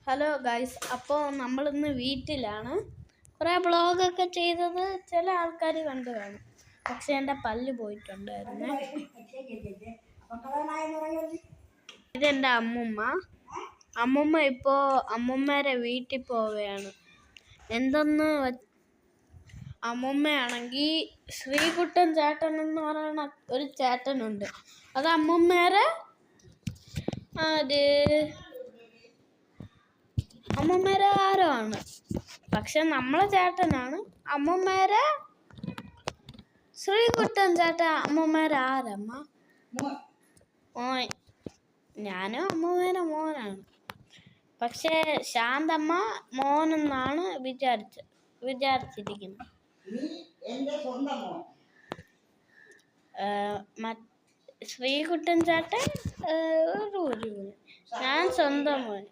Hello guys, അപ്പോൾ നമ്മളിന്ന് വീട്ടിലാണ്. കുറേ ബ്ലോഗൊക്കെ ചെയ്തത് ചില ആൾക്കാർ കണ്ടു കാണും. പക്ഷെ എൻ്റെ പല്ല് പോയിട്ടുണ്ടായിരുന്നു. ഇതെൻ്റെ അമ്മുമ്മ ഇപ്പോൾ അമ്മുമ്മേരെ വീട്ടിൽ പോവുകയാണ്. എന്തെന്ന് അമ്മുമ്മയാണെങ്കിൽ ശ്രീകുട്ടൻ ചേട്ടൻ എന്ന് പറയുന്ന ഒരു ചേട്ടനുണ്ട്. അത് അമ്മുമ്മേരെ ആരോ, പക്ഷെ നമ്മളെ ചേട്ടനാണ്. അമ്മുമ്മേരെ ശ്രീകുട്ടൻ ചേട്ടൻ അമ്മുമ്മേരെ ആരമ്മ മോൻ. ഞാനും അമ്മുമ്മേരെ മോനാണ്. പക്ഷെ ശാന്തമ്മ മോനെന്നാണ് വിചാരിച്ചിരിക്കുന്നത്. ശ്രീകുട്ടൻ ചേട്ടൻ ഞാൻ സ്വന്തം മോൻ.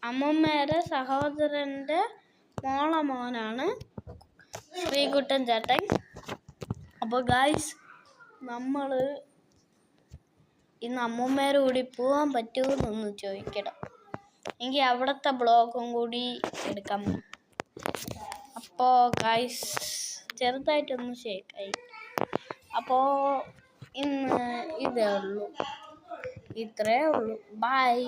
അമ്മുമ്മേരെ സഹോദരന്റെ മോനാണ് ശ്രീകുട്ടൻ ചേട്ടൻ. അപ്പോൾ ഗായ്സ്, നമ്മൾ ഇന്ന് അമ്മുമ്മേരെ കൂടി പോകാൻ പറ്റുമെന്നൊന്ന് ചോദിക്കണം. എങ്കിൽ അവിടുത്തെ ബ്ലോഗും കൂടി എടുക്കാം. അപ്പോൾ ഗായ്സ്, ചെറുതായിട്ടൊന്ന് ഷേക്കായി. അപ്പോൾ ഇന്ന് ഇത്രേ ഉള്ളൂ. ബൈ.